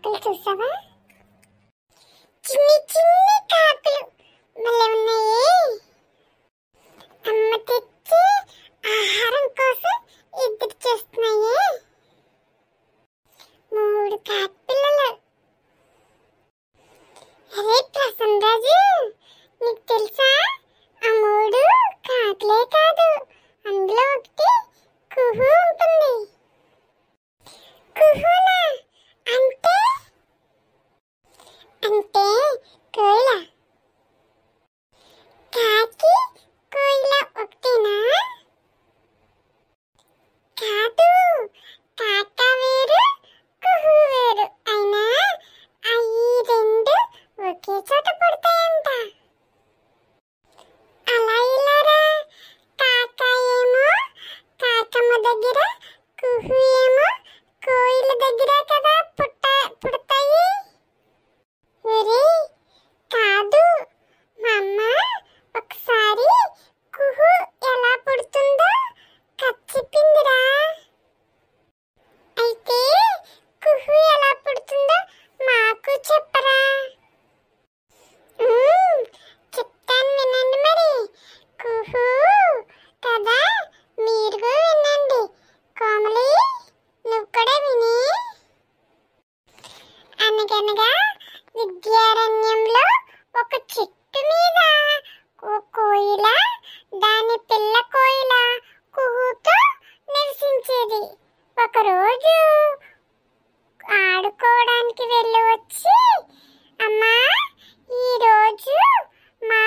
కాకులు చూసావా? చిన్ని చిన్ని కాకులు భలే ఉన్నాయే. అమ్మ తెచ్చి ఆహారం కోసం ఎదురు చేస్తున్నాయే. 3 కాకి పిల్లలు. అరే ప్రసన్నరాజు, నీకు తెలుసా ఆ 3 కాకులే కాదు, అందులో ఒకటి కుహు ఉంటుంది. కుహునా అంటే అంటే కోయిల. కాకి కోయిల ఒకటేనా? కాదు, కాక వేరు కుహు వేరు అయినా అవి 2 ఒకే చోట పుడతాయంట. అలా ఇలారా, కాక ఏమో కాకమ్మ దగ్గర, కుహు ఏమో కోయిల దగ్గర కదా పుడతాయి. ఒరే కాదు, మా అమ్మ ఒకసారి కుహు ఎలా పుడుతుందో చెప్పిందిరా. అయితే కుహు ఎలా పుడుతుందో మాకు చెప్పరా? చెప్తాను వినండి మరి. కుహు కదా, మీరు వినండి. కోమలి, నువ్వు కూడా విని. అనగనగా విద్యారణ్యంలో ఒక చెట్టు మీద ఓ కోయిల దాని పిల్ల కోయిల కుహుతో నివసించేది. ఒకరోజు ఆడుకోవడానికి వెళ్ళి వచ్చి, అమ్మా ఈరోజు మా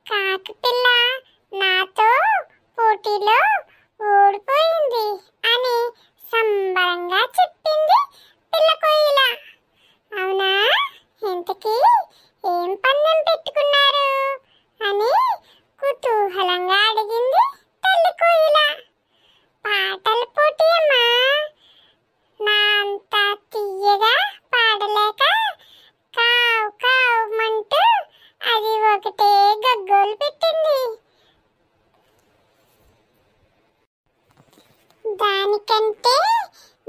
కాకి పిల్ల నాతో పోటీలో ఓడిపోయింది అని సంబరంగా చెప్పింది పిల్ల కోయిల. అవునా, ఇంతకీ ఏం పందెం పెట్టుకున్నారు అని కుతూహలంగా అడిగింది తల్లి కోయిల. పాటల పోటీ అమ్మా. నా అంత తీయగా పాడలేక కావు కావుమంటూ అది ఒకటే గగ్గోలు పెట్టింది. దానికంటే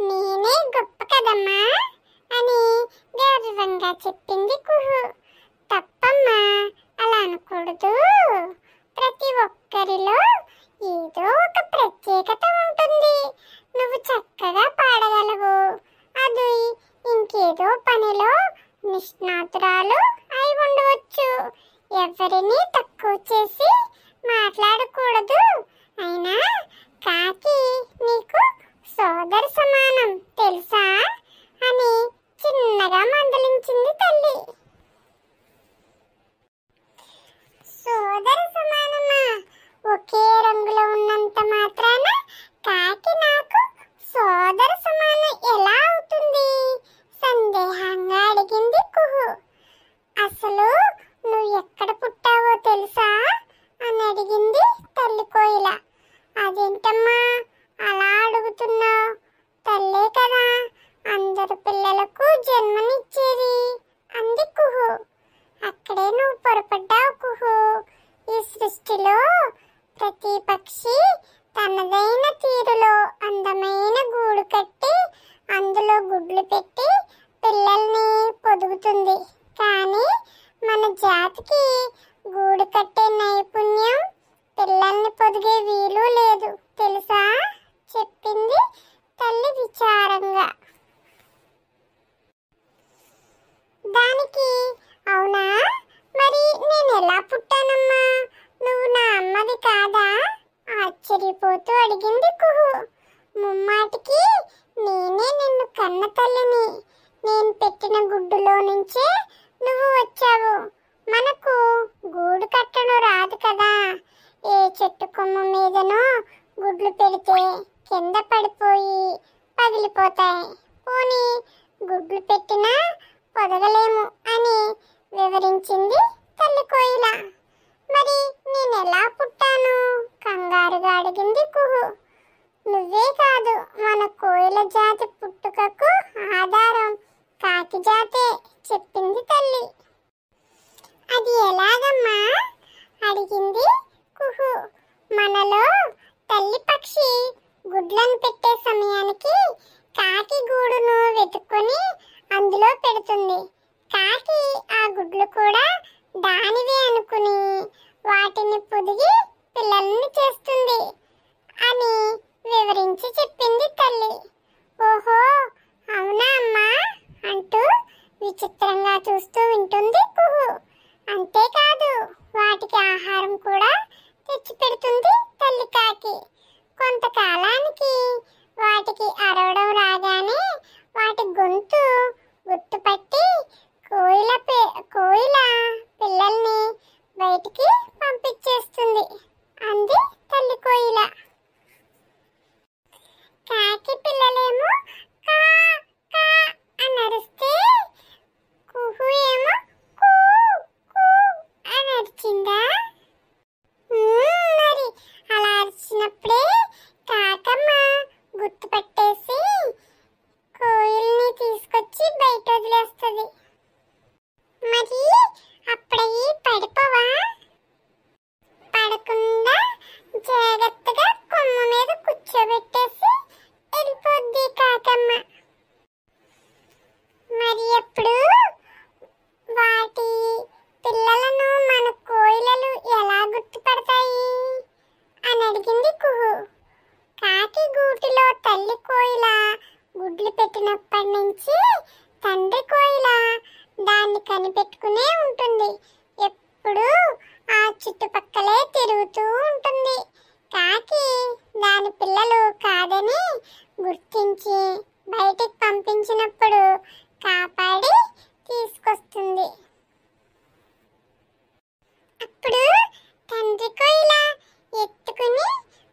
నేనే గొప్ప కదమ్మా అని గర్వంగా చెప్పింది కుహు. తప్పమ్మా, అలా అనకూడదు. ప్రతి ఒక్కరిలో ఏదో ఒక ప్రత్యేకత ఉంటుంది. నువ్వు చక్కగా పాడగలవు. అది ఇంకేదో పనిలో నిష్ణాతురాలు అయి ఉండవచ్చు. ఎవరిని తక్కువ చేసి మాట్లాడకూడదు. అయినా కాకి నీకు సోదర సమానం తెలుసా అని చిన్నగా మందలించింది తల్లి. సోదర సమానమా? ఒకే రంగులో ఉన్నంత మాత్రాన కాకి నాకు సోదర సమానం ఎలా అవుతుంది? సందేహంగా అడిగింది కుహు. అసలు నువ్వు ఎక్కడ పుట్టావో తెలుసా అని అడిగింది తల్లి కోయిల. అదేంటమ్మా అలా అడుగుతున్నావు? తల్లే కదా అందరు పిల్లలకు జన్మనిచ్చేది అంది కుహు. అక్కడే నువ్వు పొరపడ్డావు కుహు. ఈ సృష్టిలో ప్రతి పక్షి తనదైన తీరులో అందమైన గూడు కట్టి అందులో గుడ్లు పెట్టి పిల్లల్ని పొదుగుతుంది. కానీ మన జాతికి గూడు కట్టే నైపుణ్యం, పిల్లల్ని పొదిగే వీలు లేదు తెలుసా చెప్పింది తల్లి విచారంగా. దానికి అవునా, మరి నేను ఎలా పుట్టానమ్మా? నువ్వు నా అమ్మవి కాదా ఆశ్చర్యపోతూ అడిగింది కుహు. ముమ్మాటికి నేనే నిన్ను కన్న తల్లిని. నేను పెట్టిన గుడ్డులో నుంచే నువ్వు వచ్చావు. మనకు గూడు కట్టడం రాదు కదా. ఏ చెట్టు కొమ్మ మీదనో గుడ్లు పెడితే కింద పడిపోయి పగిలిపోతాయి. పోనీ గుడ్లు పెట్టినా పొదగలేము అని వివరించింది తల్లి కోయిల. మరి నేనెలా పుట్టాను కంగారుగా అడిగింది కుహు. నువ్వే కాదు, మన కోయిల జాతి పుట్టుకకు ఆధారం కాకి జాతే చెప్పింది తల్లి. అది ఎలాగమ్మా అడిగింది కుహు. మనలో తల్లి పక్షి గుడ్లను పెట్టే సమయానికి కాకి గూడును వెతుక్కొని అందులో చెప్పింది తల్లి. ఓహో అవునా అమ్మా అంటూ విచిత్రంగా చూస్తూ వింటుంది కుహు. అంతేకాదు వాటికి ఆహారం కూడా తెచ్చి పెడుతుంది తల్లి కాకి. కొంతకాలానికి వాటికి అరవడం రాగానే వాటి గొంతు గుర్తుపట్టి కోయిల పిల్లల్ని బయటికి పంపించేస్తుంది అంది తల్లి కోయిల. కాకి పిల్లలేమో కా కా అని అరిస్తే కుహు ఏమో కూ కూ అని అరిచిందా? మరి అలా అరిచినప్పుడే కాకమ్మ గుర్తుపట్టేసి కోయిల్ని తీసుకొచ్చి బయట వదిలేస్తుంది. మరి అప్పుడయ్యి పడిపోవా? పడకుండా జాగ్రత్తగా కొమ్మ మీద కూర్చోబెట్టేసి వెళ్ళిపోద్ది కాకమ్మ. మరి ఎప్పుడు వాటి పిల్లలను మన కోయిలలు ఎలా గుర్తుపడతాయి అని అడిగింది కుహు. కాకి గూటిలో తల్లి కోయిల గుడ్లు పెట్టినప్పటి నుంచి తండ్రి కోయిల దాన్ని కనిపెట్టుకునే ఉంటుంది. ఎప్పుడు ఆ చుట్టుపక్కలే తిరుగుతూ ఉంటుంది. కాకి దాని పిల్లలు కాదని గుర్తించి బయటికి పంపించినప్పుడు కాపాడి తీసుకొస్తుంది. అప్పుడు తండ్రి కోయిల ఎత్తుకుని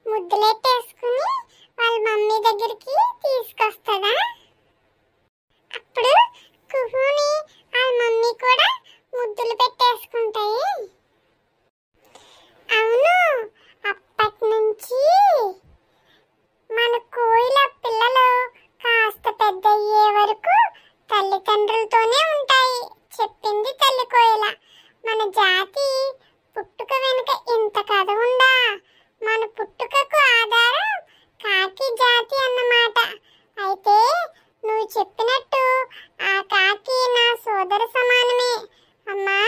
ముద్దులెట్టేసుకుని వాళ్ళ మమ్మీ దగ్గరికి తీసుకొస్తుందా? అప్పుడు కుహుని వాళ్ళ మమ్మీ కూడా ముద్దులు పెట్టేసుకుంటాయి. అవును, అప్పటి నుంచి మన కోయిల పిల్లలు కాస్త పెద్ద అయ్యే వరకు తల్లిదండ్రులతోనే ఉంటాయి చెప్పింది తల్లి కోయిల. మన జాతి పుట్టుక వెనుక ఇంత కథ ఉందా? మన పుట్టుకకు ఆధారం కాకి జాతి అన్నమాట. అయితే నువ్వు చెప్పినట్టు ఆ కాకి నా సోదర సమానమే అమ్మా.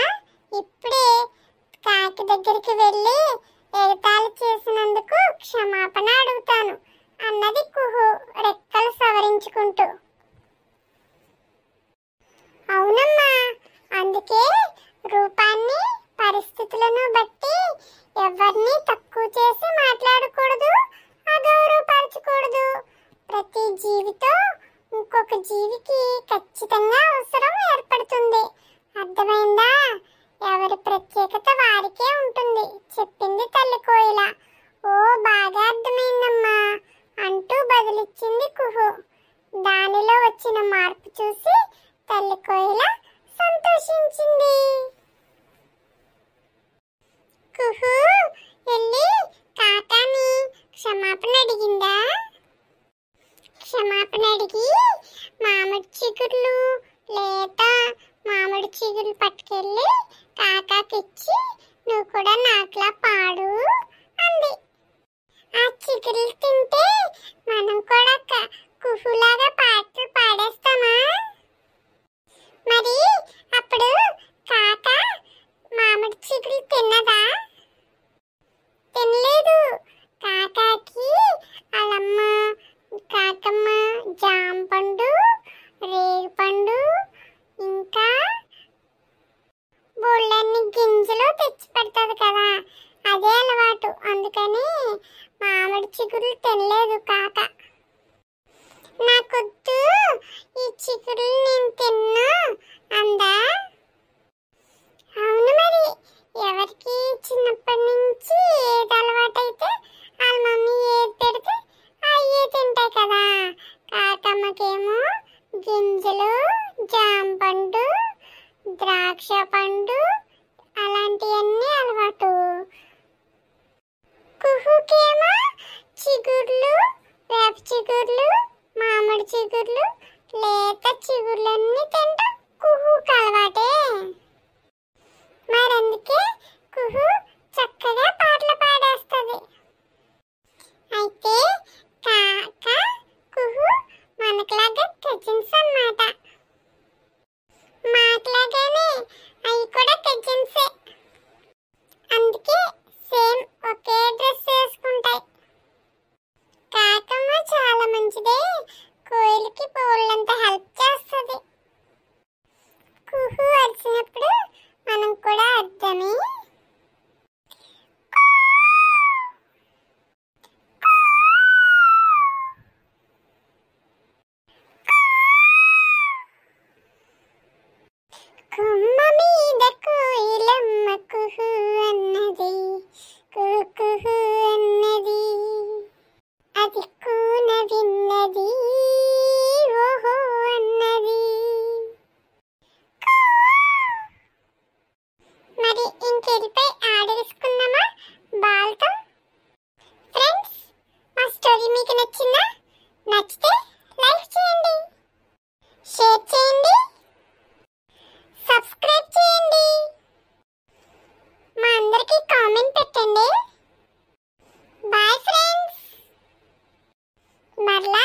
ఇప్పుడే కాకి దగ్గరికి వెళ్ళి ఎగతాళి చేసినందుకు క్షమాపణ అడుగుతాను అన్నది కుహు రెక్కలు సవరించుకుంటూ. అవునమ్మా, అందుకే రూపాన్ని పరిస్థితులను బట్టి ఎవరిని తక్కువ చేసి మాట్లాడకూడదు, అగౌరవపరచకూడదు. ప్రతి జీవితో ఇంకొక జీవికి ఖచ్చితంగా అవసరం ఏర్పడుతుంది. అర్థమైందా? ఎవరి ప్రత్యేకత వారికే ఉంటుంది చెప్పింది తల్లి కోయిల. ఓ బాగా అర్థమైందమ్మా అంటూ బదులిచ్చింది కుహు. దానిలో వచ్చిన మార్పు చూసి తల్లి కోయిల సంతోషించింది. కుహు వెళ్ళి కాకాని క్షమాపణ అడిగిందా? క్షమాపణ అడిగి మామిడి చిగుర్లు లేత మామిడి చిగుర్లు పట్టుకెళ్ళి కాకాకిచ్చి నువ్వు కూడా నాకులా పాడు అంది. ఆ చిగుర్లు తింటే మనం కూడా కుహులాగా పాటలు పాడేస్తామా? మరి అప్పుడు కాక మామిడి చిగురు తిన్నదా? తినలేదు. కాకాకి అలమ్మ కాకమ్మ జాంపండు, రేగిపండు ఇంకా బోళ్ళన్ని గింజలు తెచ్చి పెడతాది కదా, అదే అలవాటు. అందుకని మామిడి చిగురులు తినలేదు కాక. నాకొద్దు, ఈ చిగురులు నేను తిన్నా అందా. అవును, మరి ఎవరికి చిన్నప్పటి నుంచి ఏది అలవాటైతే వాళ్ళ మమ్మీ ఏది పెడితే అయ్యే తింటాయి కదా. కాకమ్మకేమో గింజలు, జాంపండు, ద్రాక్ష పండు అలాంటివన్నీ అలవాటు. కుహుకేమో చిగుర్లు, వేప చిగుర్లు, మామిడి చిగుర్లు, లేత చిగుర్లన్నీ తింటాం కుహుకు అలవాటే. మరందుకే కుహు చక్కగా పాటలు పాడేస్తుంది. అయితే కాక కుహు మనకులాగా కజిన్స్ అన్నమాట. మాట్లాగానే అవి కూడా కజిన్సే. అందుకే సేమ్ ఒకే డ్రెస్ వేసుకుంటాయి. కాకమ్మ చాలా మరలా